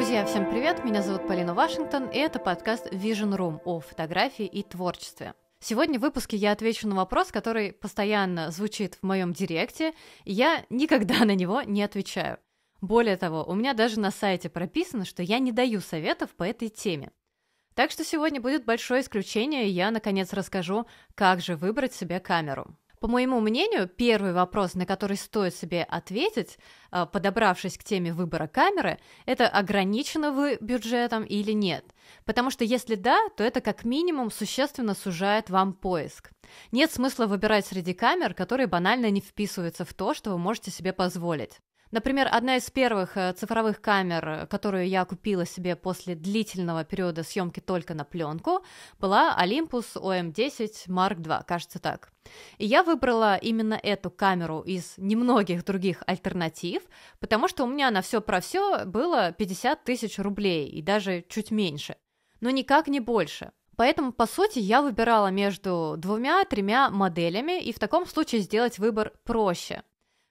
Друзья, всем привет! Меня зовут Полина Вашингтон, и это подкаст Vision Room о фотографии и творчестве. Сегодня в выпуске я отвечу на вопрос, который постоянно звучит в моем директе, и я никогда на него не отвечаю. Более того, у меня даже на сайте прописано, что я не даю советов по этой теме. Так что сегодня будет большое исключение, и я, наконец, расскажу, как же выбрать себе камеру. По моему мнению, первый вопрос, на который стоит себе ответить, подобравшись к теме выбора камеры, это ограничены вы бюджетом или нет. Потому что если да, то это как минимум существенно сужает вам поиск. Нет смысла выбирать среди камер, которые банально не вписываются в то, что вы можете себе позволить. Например, одна из первых цифровых камер, которую я купила себе после длительного периода съемки только на пленку, была Olympus OM10 Mark II, кажется так. И я выбрала именно эту камеру из немногих других альтернатив, потому что у меня на все про все было 50 тысяч рублей и даже чуть меньше, но никак не больше. Поэтому, по сути, я выбирала между 2-3 моделями, и в таком случае сделать выбор проще.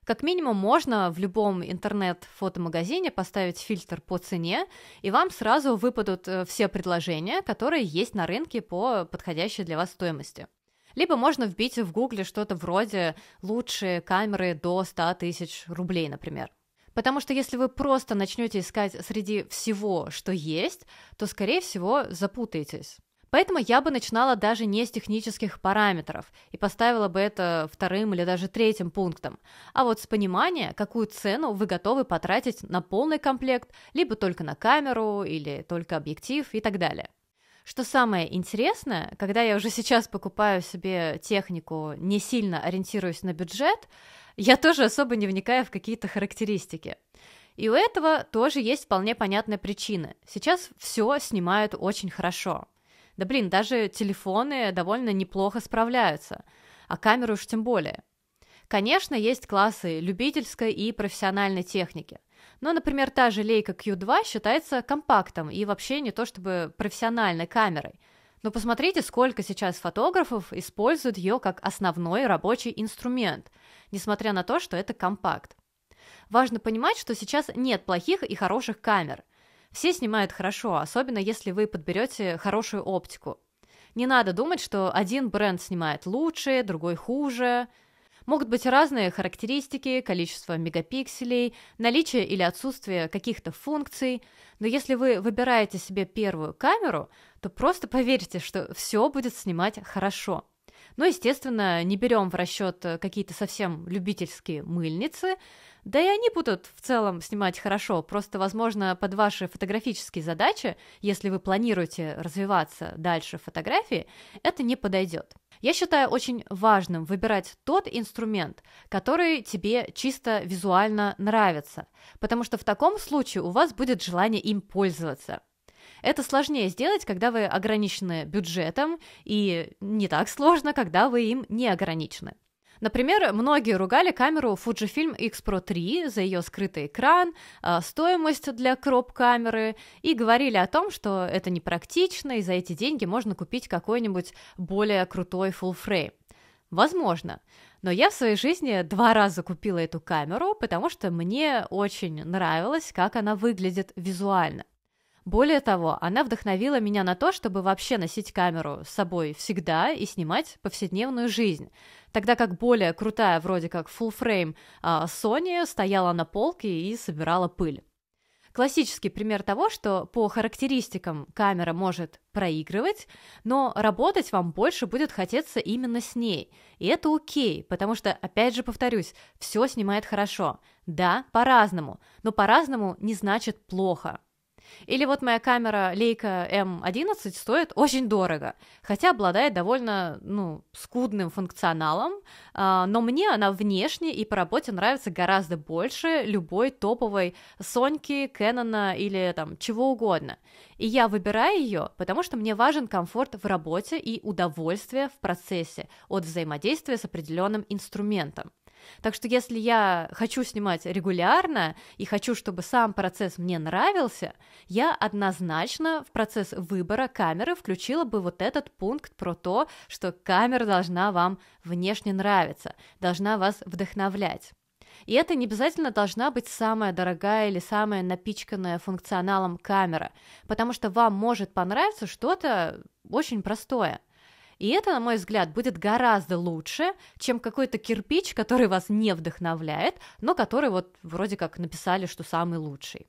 Как минимум можно в любом интернет-фотомагазине поставить фильтр по цене, и вам сразу выпадут все предложения, которые есть на рынке по подходящей для вас стоимости. Либо можно вбить в гугле что-то вроде «лучшие камеры до 100 тысяч рублей», например. Потому что если вы просто начнете искать среди всего, что есть, то, скорее всего, запутаетесь. Поэтому я бы начинала даже не с технических параметров и поставила бы это вторым или даже третьим пунктом, а вот с понимания, какую цену вы готовы потратить на полный комплект, либо только на камеру, или только объектив и так далее. Что самое интересное, когда я уже сейчас покупаю себе технику, не сильно ориентируясь на бюджет, я тоже особо не вникаю в какие-то характеристики. И у этого тоже есть вполне понятная причина. Сейчас все снимают очень хорошо. Да блин, даже телефоны довольно неплохо справляются, а камеры уж тем более. Конечно, есть классы любительской и профессиональной техники. Но, например, та же Leica Q2 считается компактом и вообще не то чтобы профессиональной камерой. Но посмотрите, сколько сейчас фотографов используют ее как основной рабочий инструмент, несмотря на то, что это компакт. Важно понимать, что сейчас нет плохих и хороших камер. Все снимают хорошо, особенно если вы подберете хорошую оптику. Не надо думать, что один бренд снимает лучше, другой хуже. Могут быть разные характеристики, количество мегапикселей, наличие или отсутствие каких-то функций, но если вы выбираете себе первую камеру, то просто поверьте, что все будет снимать хорошо. Но, естественно, не берем в расчет какие-то совсем любительские мыльницы, да и они будут в целом снимать хорошо, просто, возможно, под ваши фотографические задачи, если вы планируете развиваться дальше в фотографии, это не подойдет. Я считаю очень важным выбирать тот инструмент, который тебе чисто визуально нравится, потому что в таком случае у вас будет желание им пользоваться. Это сложнее сделать, когда вы ограничены бюджетом, и не так сложно, когда вы им не ограничены. Например, многие ругали камеру Fujifilm X Pro 3 за ее скрытый экран, стоимость для кроп-камеры и говорили о том, что это непрактично, и за эти деньги можно купить какой-нибудь более крутой full frame. Возможно, но я в своей жизни 2 раза купила эту камеру, потому что мне очень нравилось, как она выглядит визуально. Более того, она вдохновила меня на то, чтобы вообще носить камеру с собой всегда и снимать повседневную жизнь, тогда как более крутая, вроде как full frame Sony стояла на полке и собирала пыль. Классический пример того, что по характеристикам камера может проигрывать, но работать вам больше будет хотеться именно с ней. И это окей, потому что, опять же повторюсь, все снимает хорошо. Да, по-разному, но по-разному не значит плохо. Или вот моя камера Leica M11 стоит очень дорого, хотя обладает довольно, скудным функционалом, но мне она внешне и по работе нравится гораздо больше любой топовой Соньки, Кэнона или там чего угодно. И я выбираю ее, потому что мне важен комфорт в работе и удовольствие в процессе от взаимодействия с определенным инструментом. Так что если я хочу снимать регулярно и хочу, чтобы сам процесс мне нравился, я однозначно в процесс выбора камеры включила бы вот этот пункт про то, что камера должна вам внешне нравиться, должна вас вдохновлять. И это не обязательно должна быть самая дорогая или самая напичканная функционалом камера, потому что вам может понравиться что-то очень простое. И это, на мой взгляд, будет гораздо лучше, чем какой-то кирпич, который вас не вдохновляет, но который вот вроде как написали, что самый лучший.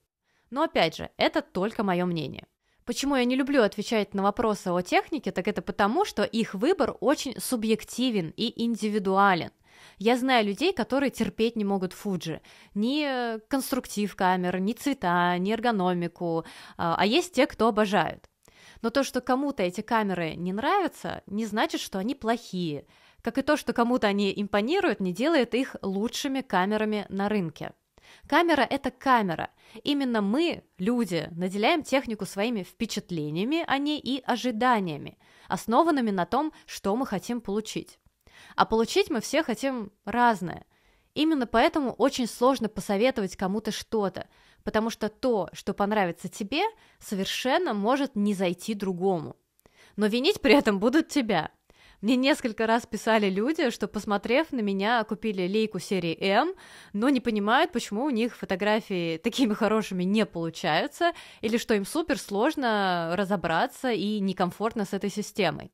Но опять же, это только мое мнение. Почему я не люблю отвечать на вопросы о технике, так это потому, что их выбор очень субъективен и индивидуален. Я знаю людей, которые терпеть не могут Fuji. Ни конструктив камер, ни цвета, ни эргономику, а есть те, кто обожают. Но то, что кому-то эти камеры не нравятся, не значит, что они плохие. Как и то, что кому-то они импонируют, не делает их лучшими камерами на рынке. Камера – это камера. Именно мы, люди, наделяем технику своими впечатлениями о ней и ожиданиями, основанными на том, что мы хотим получить. А получить мы все хотим разное. Именно поэтому очень сложно посоветовать кому-то что-то, потому что то, что понравится тебе, совершенно может не зайти другому. Но винить при этом будут тебя. Мне несколько раз писали люди, что, посмотрев на меня, купили лейку серии М, но не понимают, почему у них фотографии такими хорошими не получаются, или что им супер сложно разобраться и некомфортно с этой системой.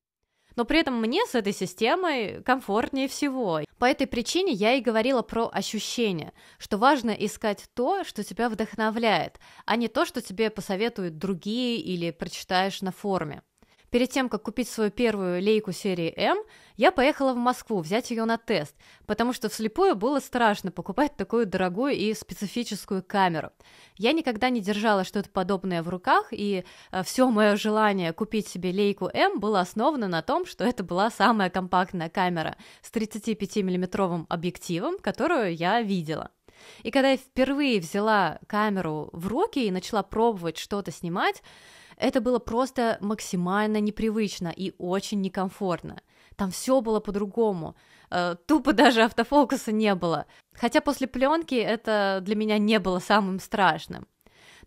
Но при этом мне с этой системой комфортнее всего. По этой причине я и говорила про ощущения, что важно искать то, что тебя вдохновляет, а не то, что тебе посоветуют другие или прочитаешь на форуме. Перед тем, как купить свою первую лейку серии М, я поехала в Москву взять ее на тест, потому что вслепую было страшно покупать такую дорогую и специфическую камеру. Я никогда не держала что-то подобное в руках, и все мое желание купить себе лейку М было основано на том, что это была самая компактная камера с 35-миллиметровым объективом, которую я видела. И когда я впервые взяла камеру в руки и начала пробовать что-то снимать, это было просто максимально непривычно и очень некомфортно. Там все было по-другому. Тупо даже автофокуса не было. Хотя после пленки это для меня не было самым страшным.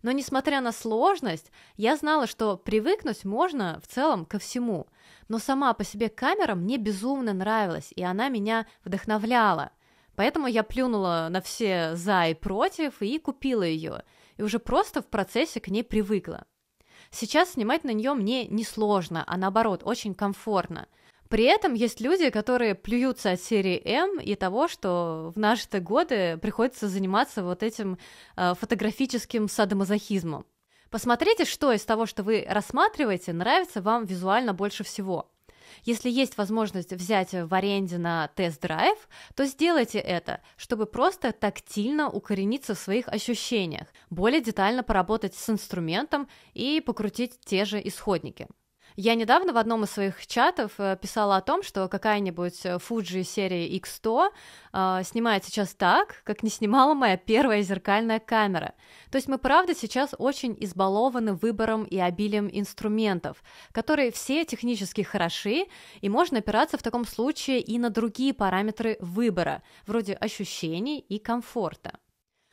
Но несмотря на сложность, я знала, что привыкнуть можно в целом ко всему. Но сама по себе камера мне безумно нравилась, и она меня вдохновляла. Поэтому я плюнула на все «за» и «против» и купила ее. И уже просто в процессе к ней привыкла. Сейчас снимать на нее мне не сложно, а наоборот, очень комфортно. При этом есть люди, которые плюются от серии М и того, что в наши-то годы приходится заниматься вот этим фотографическим садомазохизмом. Посмотрите, что из того, что вы рассматриваете, нравится вам визуально больше всего. Если есть возможность взять в аренде на тест-драйв, то сделайте это, чтобы просто тактильно укорениться в своих ощущениях, более детально поработать с инструментом и покрутить те же исходники. Я недавно в одном из своих чатов писала о том, что какая-нибудь Fuji серии X100 снимает сейчас так, как не снимала моя первая зеркальная камера. То есть мы, правда, сейчас очень избалованы выбором и обилием инструментов, которые все технически хороши, и можно опираться в таком случае и на другие параметры выбора, вроде ощущений и комфорта.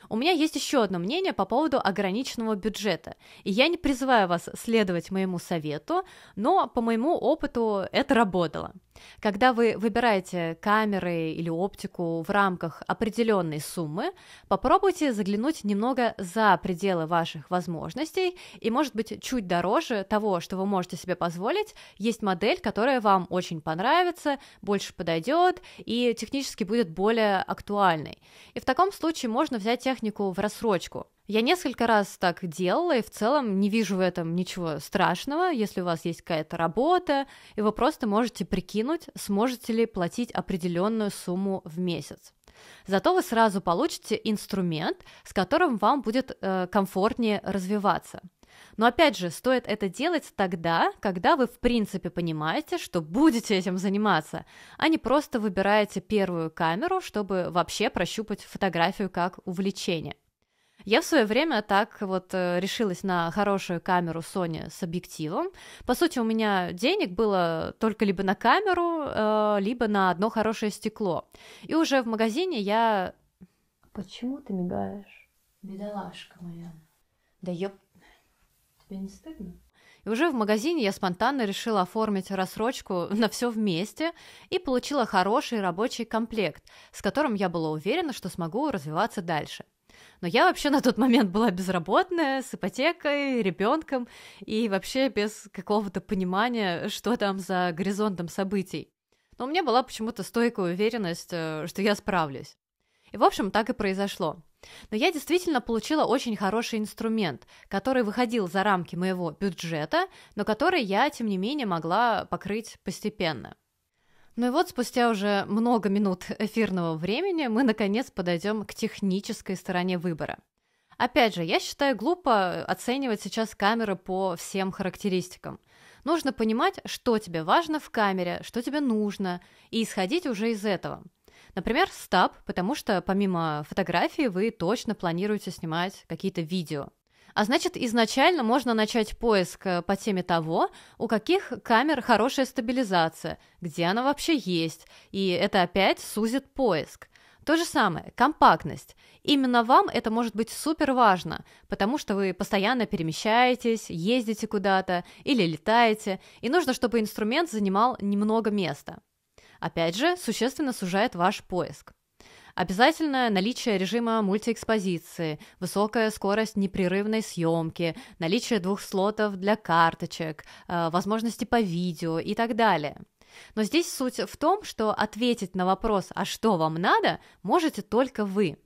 У меня есть еще одно мнение по поводу ограниченного бюджета, и я не призываю вас следовать моему совету, но по моему опыту это работало. Когда вы выбираете камеры или оптику в рамках определенной суммы, попробуйте заглянуть немного за пределы ваших возможностей, и, может быть, чуть дороже того, что вы можете себе позволить, есть модель, которая вам очень понравится, больше подойдет и технически будет более актуальной. И в таком случае можно взять технику в рассрочку. Я несколько раз так делала, и в целом не вижу в этом ничего страшного, если у вас есть какая-то работа, и вы просто можете прикинуть, сможете ли платить определенную сумму в месяц. Зато вы сразу получите инструмент, с которым вам будет комфортнее развиваться. Но опять же, стоит это делать тогда, когда вы в принципе понимаете, что будете этим заниматься, а не просто выбираете первую камеру, чтобы вообще прощупать фотографию как увлечение. Я в свое время так вот решилась на хорошую камеру Sony с объективом. По сути, у меня денег было только либо на камеру, либо на одно хорошее стекло. И уже в магазине я... Почему ты мигаешь? Бедолашка моя. Да ёп... Тебе не стыдно? И уже в магазине я спонтанно решила оформить рассрочку на все вместе и получила хороший рабочий комплект, с которым я была уверена, что смогу развиваться дальше. Но я вообще на тот момент была безработная, с ипотекой, ребенком и вообще без какого-то понимания, что там за горизонтом событий. Но у меня была почему-то стойкая уверенность, что я справлюсь. И, в общем, так и произошло. Но я действительно получила очень хороший инструмент, который выходил за рамки моего бюджета, но который я, тем не менее, могла покрыть постепенно. Ну и вот спустя уже много минут эфирного времени мы, наконец, подойдем к технической стороне выбора. Опять же, я считаю глупо оценивать сейчас камеры по всем характеристикам. Нужно понимать, что тебе важно в камере, что тебе нужно, и исходить уже из этого. Например, стаб, потому что помимо фотографий вы точно планируете снимать какие-то видео. А значит, изначально можно начать поиск по теме того, у каких камер хорошая стабилизация, где она вообще есть, и это опять сузит поиск. То же самое, компактность. Именно вам это может быть супер важно, потому что вы постоянно перемещаетесь, ездите куда-то или летаете, и нужно, чтобы инструмент занимал немного места. Опять же, существенно сужает ваш поиск. Обязательно наличие режима мультиэкспозиции, высокая скорость непрерывной съемки, наличие 2 слотов для карточек, возможности по видео и так далее. Но здесь суть в том, что ответить на вопрос «а что вам надо?» можете только вы.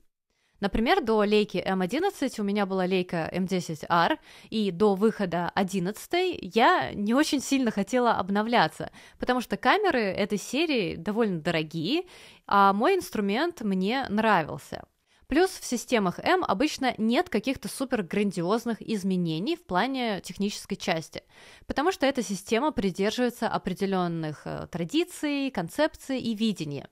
Например, до лейки М11 у меня была лейка М10R, и до выхода 11 я не очень сильно хотела обновляться, потому что камеры этой серии довольно дорогие, а мой инструмент мне нравился. Плюс в системах М обычно нет каких-то супер грандиозных изменений в плане технической части, потому что эта система придерживается определенных традиций, концепций и видения.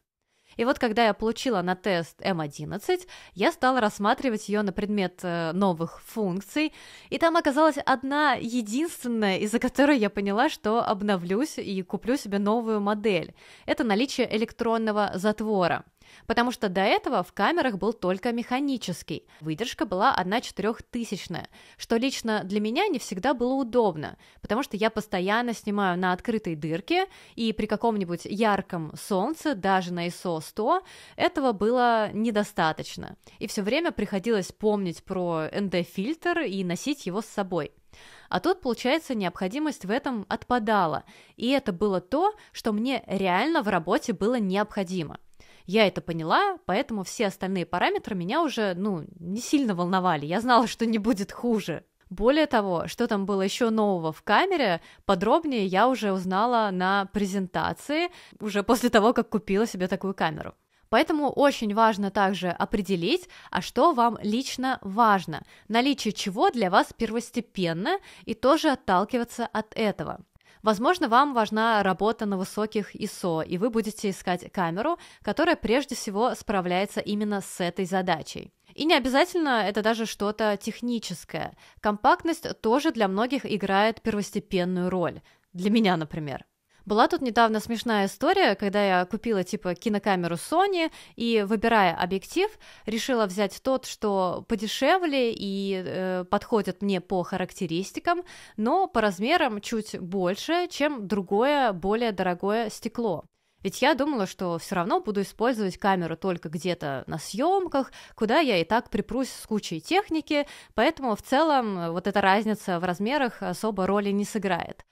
И вот когда я получила на тест М11, я стала рассматривать ее на предмет новых функций, и там оказалась одна единственная, из-за которой я поняла, что обновлюсь и куплю себе новую модель. Это наличие электронного затвора. Потому что до этого в камерах был только механический. Выдержка была 1/4000, что лично для меня не всегда было удобно, потому что я постоянно снимаю на открытой дырке, и при каком-нибудь ярком солнце, даже на ISO 100, этого было недостаточно. И все время приходилось помнить про ND-фильтр и носить его с собой. А тут, получается, необходимость в этом отпадала, и это было то, что мне реально в работе было необходимо. Я это поняла, поэтому все остальные параметры меня уже, не сильно волновали. Я знала, что не будет хуже. Более того, что там было еще нового в камере, подробнее я уже узнала на презентации, уже после того, как купила себе такую камеру. Поэтому очень важно также определить, а что вам лично важно, наличие чего для вас первостепенно, и тоже отталкиваться от этого. Возможно, вам важна работа на высоких ISO, и вы будете искать камеру, которая прежде всего справляется именно с этой задачей. И не обязательно это даже что-то техническое. Компактность тоже для многих играет первостепенную роль. Для меня, например. Была тут недавно смешная история, когда я купила кинокамеру Sony и, выбирая объектив, решила взять тот, что подешевле и подходит мне по характеристикам, но по размерам чуть больше, чем другое, более дорогое стекло. Ведь я думала, что все равно буду использовать камеру только где-то на съемках, куда я и так припрусь с кучей техники, поэтому в целом вот эта разница в размерах особо роли не сыграет.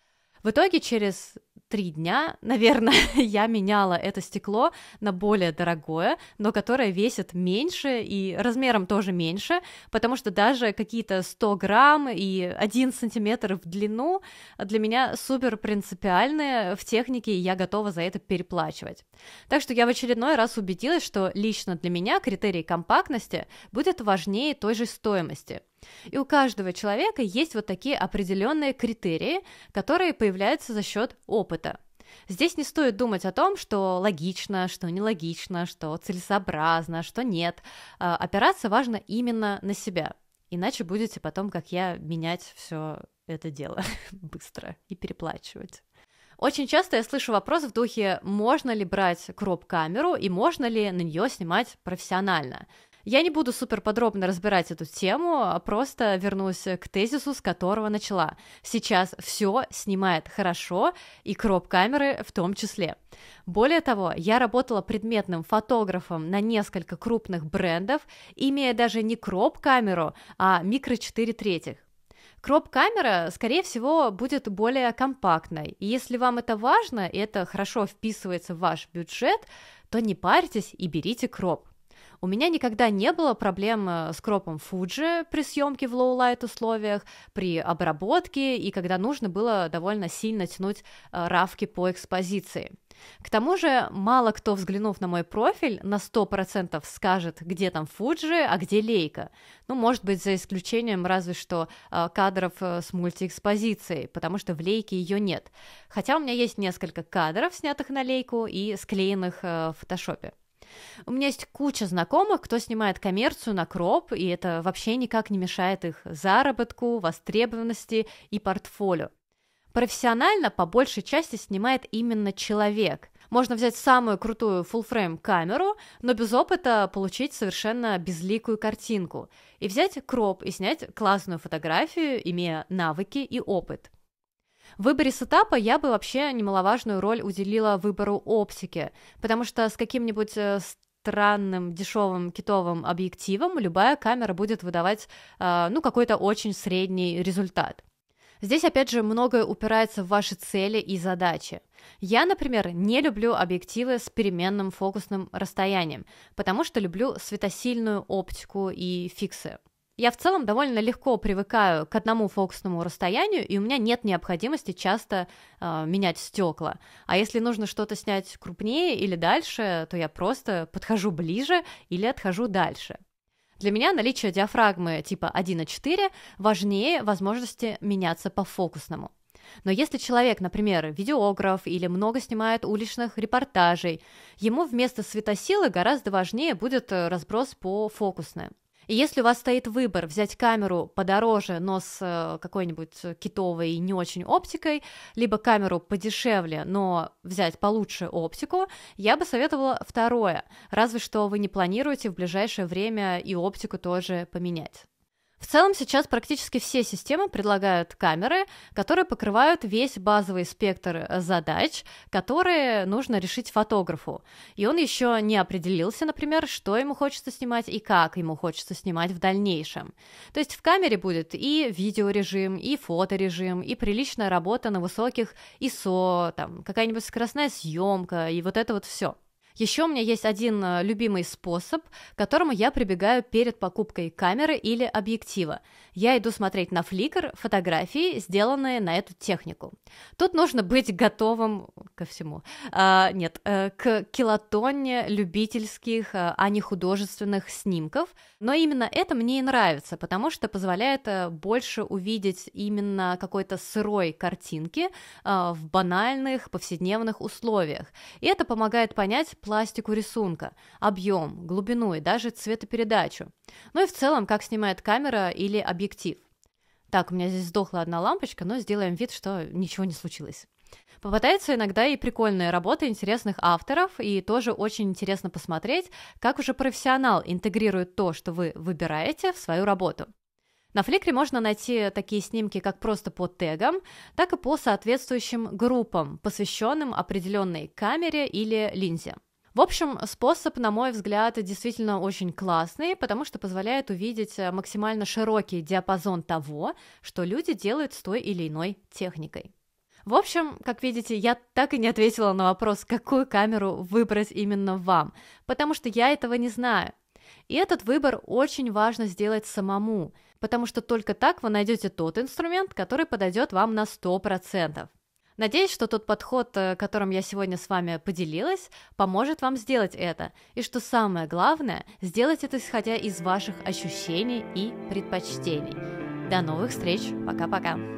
В итоге через 3 дня, наверное, я меняла это стекло на более дорогое, но которое весит меньше и размером тоже меньше, потому что даже какие-то 100 грамм и 1 сантиметр в длину для меня супер принципиальные в технике, и я готова за это переплачивать. Так что я в очередной раз убедилась, что лично для меня критерий компактности будет важнее той же стоимости. И у каждого человека есть вот такие определенные критерии, которые появляются за счет опыта. Здесь не стоит думать о том, что логично, что нелогично, что целесообразно, что нет. Опираться важно именно на себя. Иначе будете потом, как я, менять все это дело быстро и переплачивать. Очень часто я слышу вопрос в духе, можно ли брать кроп-камеру и можно ли на нее снимать профессионально. Я не буду супер подробно разбирать эту тему, а просто вернусь к тезису, с которого начала. Сейчас все снимает хорошо, и кроп-камеры в том числе. Более того, я работала предметным фотографом на несколько крупных брендов, имея даже не кроп-камеру, а микро 4/3. Кроп-камера, скорее всего, будет более компактной, и если вам это важно, и это хорошо вписывается в ваш бюджет, то не парьтесь и берите кроп. У меня никогда не было проблем с кропом Fuji при съемке в лоу-лайт условиях, при обработке и когда нужно было довольно сильно тянуть равки по экспозиции. К тому же, мало кто, взглянув на мой профиль, на 100% скажет, где там Fuji, а где Leica. Ну, может быть, за исключением разве что кадров с мультиэкспозицией, потому что в Leica ее нет. Хотя у меня есть несколько кадров, снятых на Leica и склеенных в фотошопе. У меня есть куча знакомых, кто снимает коммерцию на кроп, и это вообще никак не мешает их заработку, востребованности и портфолио. Профессионально по большей части снимает именно человек. Можно взять самую крутую full-frame камеру, но без опыта получить совершенно безликую картинку, и взять кроп и снять классную фотографию, имея навыки и опыт. В выборе сетапа я бы вообще немаловажную роль уделила выбору оптики, потому что с каким-нибудь странным дешевым китовым объективом любая камера будет выдавать какой-то очень средний результат. Здесь, опять же, многое упирается в ваши цели и задачи. Я, например, не люблю объективы с переменным фокусным расстоянием, потому что люблю светосильную оптику и фиксы. Я в целом довольно легко привыкаю к одному фокусному расстоянию, и у меня нет необходимости часто менять стекла. А если нужно что-то снять крупнее или дальше, то я просто подхожу ближе или отхожу дальше. Для меня наличие диафрагмы типа 1.4 важнее возможности меняться по фокусному. Но если человек, например, видеограф или много снимает уличных репортажей, ему вместо светосилы гораздо важнее будет разброс по фокусной. И если у вас стоит выбор взять камеру подороже, но с какой-нибудь китовой не очень оптикой, либо камеру подешевле, но взять получше оптику, я бы советовала второе, разве что вы не планируете в ближайшее время и оптику тоже поменять. В целом сейчас практически все системы предлагают камеры, которые покрывают весь базовый спектр задач, которые нужно решить фотографу. И он еще не определился, например, что ему хочется снимать и как ему хочется снимать в дальнейшем. То есть в камере будет и видеорежим, и фоторежим, и приличная работа на высоких ISO, там, какая-нибудь скоростная съемка, и вот это вот все. Еще у меня есть один любимый способ, к которому я прибегаю перед покупкой камеры или объектива. Я иду смотреть на Flickr фотографии, сделанные на эту технику. Тут нужно быть готовым ко всему. К килотонне любительских, а не художественных снимков. Но именно это мне и нравится, потому что позволяет больше увидеть именно какой-то сырой картинки в банальных повседневных условиях. И это помогает понять пластику рисунка, объем, глубину и даже цветопередачу. Ну и в целом, как снимает камера или объектив. Так, у меня здесь сдохла одна лампочка, но сделаем вид, что ничего не случилось. Попадаются иногда и прикольные работы интересных авторов, и тоже очень интересно посмотреть, как уже профессионал интегрирует то, что вы выбираете, в свою работу. На Flickr можно найти такие снимки как просто по тегам, так и по соответствующим группам, посвященным определенной камере или линзе. В общем, способ, на мой взгляд, действительно очень классный, потому что позволяет увидеть максимально широкий диапазон того, что люди делают с той или иной техникой. В общем, как видите, я так и не ответила на вопрос, какую камеру выбрать именно вам, потому что я этого не знаю. И этот выбор очень важно сделать самому, потому что только так вы найдете тот инструмент, который подойдет вам на 100%. Надеюсь, что тот подход, которым я сегодня с вами поделилась, поможет вам сделать это. И что самое главное, сделать это исходя из ваших ощущений и предпочтений. До новых встреч. Пока-пока.